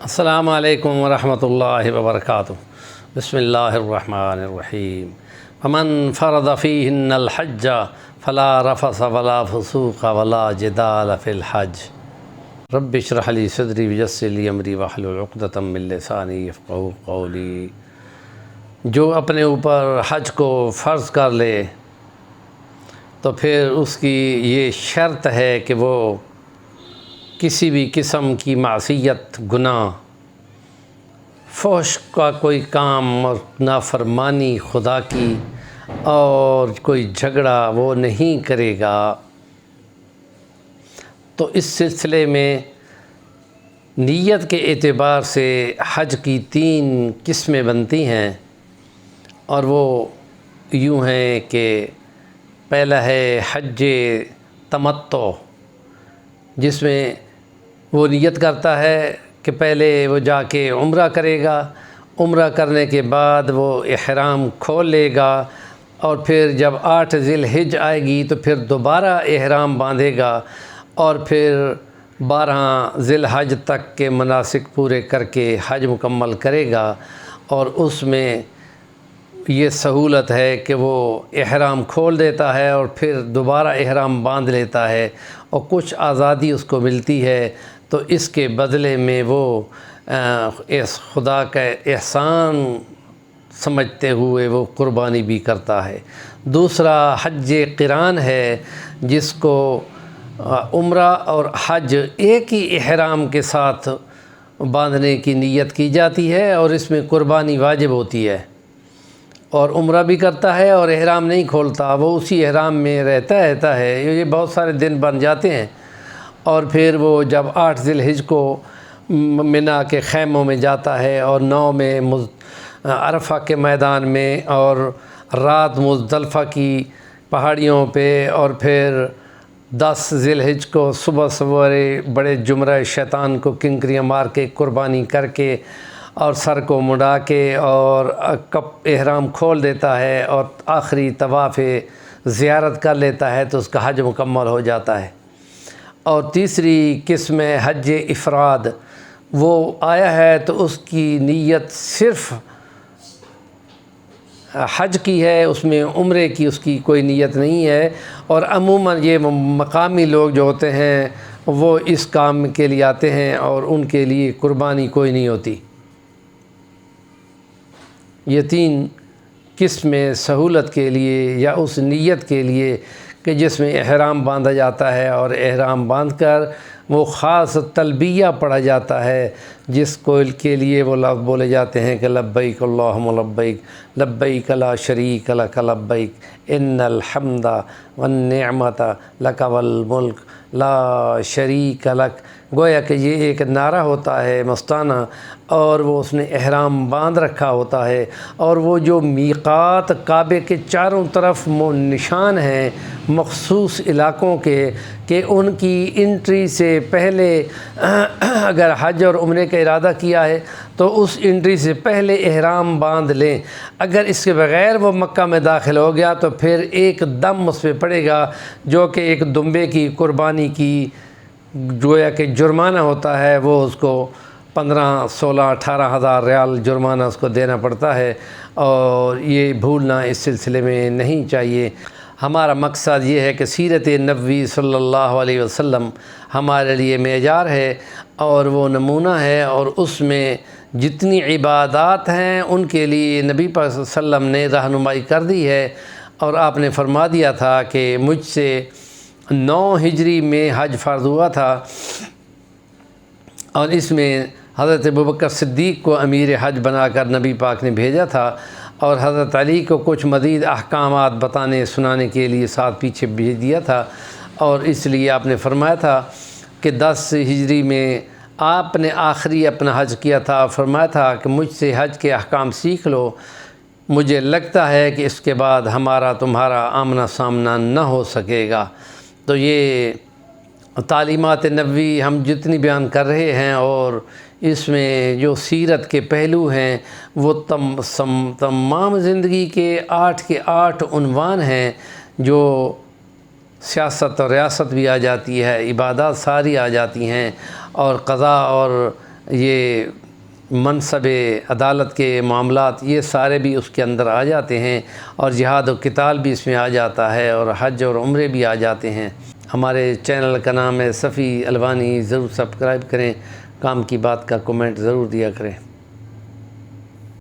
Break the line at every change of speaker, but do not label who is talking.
السلام علیکم ورحمۃ اللہ وبرکاتہ۔ بسم اللہ الرحمن الرحیم۔ فمن فرض فیہن الحج فلا رفث ولا فسوق ولا جدال فی الحج۔ رب اشرح لی صدری ویسر لی امری واحلل عقدۃ من لسانی یفقہوا قولی۔ جو اپنے اوپر حج کو فرض کر لے تو پھر اس کی یہ شرط ہے کہ وہ کسی بھی قسم کی معصیت، گناہ، فحش کا کوئی کام اور نافرمانی خدا کی اور کوئی جھگڑا وہ نہیں کرے گا۔ تو اس سلسلے میں نیت کے اعتبار سے حج کی 3 قسمیں بنتی ہیں، اور وہ یوں ہیں کہ پہلا ہے حج تمتع، جس میں وہ نیت کرتا ہے کہ پہلے وہ جا کے عمرہ کرے گا، عمرہ کرنے کے بعد وہ احرام کھول لے گا، اور پھر جب 8 ذی الحجہ آئے گی تو پھر دوبارہ احرام باندھے گا، اور پھر 12 ذی الحجہ تک کے مناسک پورے کر کے حج مکمل کرے گا۔ اور اس میں یہ سہولت ہے کہ وہ احرام کھول دیتا ہے اور پھر دوبارہ احرام باندھ لیتا ہے، اور کچھ آزادی اس کو ملتی ہے، تو اس کے بدلے میں وہ اس خدا کا احسان سمجھتے ہوئے وہ قربانی بھی کرتا ہے۔ دوسرا حج قران ہے، جس کو عمرہ اور حج ایک ہی احرام کے ساتھ باندھنے کی نیت کی جاتی ہے، اور اس میں قربانی واجب ہوتی ہے، اور عمرہ بھی کرتا ہے اور احرام نہیں کھولتا، وہ اسی احرام میں رہتا ہے، یہ بہت سارے دن بن جاتے ہیں، اور پھر وہ جب 8 ذی الحجہ کو منی کے خیموں میں جاتا ہے، اور 9 میں عرفہ کے میدان میں، اور رات مزدلفہ کی پہاڑیوں پہ، اور پھر 10 ذی الحجہ کو صبح سویرے بڑے جمرہ شیطان کو کنکریاں مار کے قربانی کر کے اور سر کو مڑا کے اور احرام کھول دیتا ہے، اور آخری طواف زیارت کر لیتا ہے، تو اس کا حج مکمل ہو جاتا ہے۔ اور تیسری قسم ہے حج افراد، وہ آیا ہے تو اس کی نیت صرف حج کی ہے، اس میں عمرے کی اس کی کوئی نیت نہیں ہے، اور عموماً یہ مقامی لوگ جو ہوتے ہیں وہ اس کام کے لیے آتے ہیں، اور ان کے لیے قربانی کوئی نہیں ہوتی۔ یہ 3 قسمیں سہولت کے لیے یا اس نیت کے لیے کہ جس میں احرام باندھا جاتا ہے، اور احرام باندھ کر وہ خاص تلبیہ پڑھا جاتا ہے، جس کو کے لیے وہ لفظ بولے جاتے ہیں کہ لبیک اللہم لبیک، لبیک لا شریک لک لبیک، ان الحمد والنعمت لک والملک لا شریک لک۔ گویا کہ یہ ایک نعرہ ہوتا ہے مستانہ، اور وہ اس نے احرام باندھ رکھا ہوتا ہے، اور وہ جو میقات کعبے کے چاروں طرف نشان ہیں مخصوص علاقوں کے، کہ ان کی انٹری سے پہلے اگر حج اور عمرے کا ارادہ کیا ہے تو اس انٹری سے پہلے احرام باندھ لیں۔ اگر اس کے بغیر وہ مکہ میں داخل ہو گیا تو پھر ایک دم اس پہ پڑے گا، جو کہ ایک دمبے کی قربانی کی گویا کہ جرمانہ ہوتا ہے، وہ اس کو 15، 16، 18 ہزار ریال جرمانہ اس کو دینا پڑتا ہے، اور یہ بھولنا اس سلسلے میں نہیں چاہیے۔ ہمارا مقصد یہ ہے کہ سیرت نبوی صلی اللہ علیہ وسلم ہمارے لیے معیار ہے اور وہ نمونہ ہے، اور اس میں جتنی عبادات ہیں ان کے لیے نبی پاک صلی اللہ علیہ وسلم نے رہنمائی کر دی ہے، اور آپ نے فرما دیا تھا کہ مجھ سے 9 ہجری میں حج فرض ہوا تھا، اور اس میں حضرت ابوبکر صدیق کو امیر حج بنا کر نبی پاک نے بھیجا تھا، اور حضرت علی کو کچھ مزید احکامات بتانے سنانے کے لیے ساتھ پیچھے بھیج دیا تھا، اور اس لیے آپ نے فرمایا تھا کہ 10 ہجری میں آپ نے آخری اپنا حج کیا تھا، فرمایا تھا کہ مجھ سے حج کے احکام سیکھ لو، مجھے لگتا ہے کہ اس کے بعد ہمارا تمہارا آمنا سامنا نہ ہو سکے گا۔ تو یہ تعلیمات نبوی ہم جتنی بیان کر رہے ہیں، اور اس میں جو سیرت کے پہلو ہیں وہ تمام زندگی کے 8 عنوان ہیں، جو سیاست اور ریاست بھی آ جاتی ہے، عبادات ساری آ جاتی ہیں، اور قضاء اور یہ منصب عدالت کے معاملات یہ سارے بھی اس کے اندر آ جاتے ہیں، اور جہاد و قتال بھی اس میں آ جاتا ہے، اور حج اور عمرے بھی آ جاتے ہیں۔ ہمارے چینل کا نام ہے صفی الوانی، ضرور سبسکرائب کریں، کام کی بات کا کومنٹ ضرور دیا کریں۔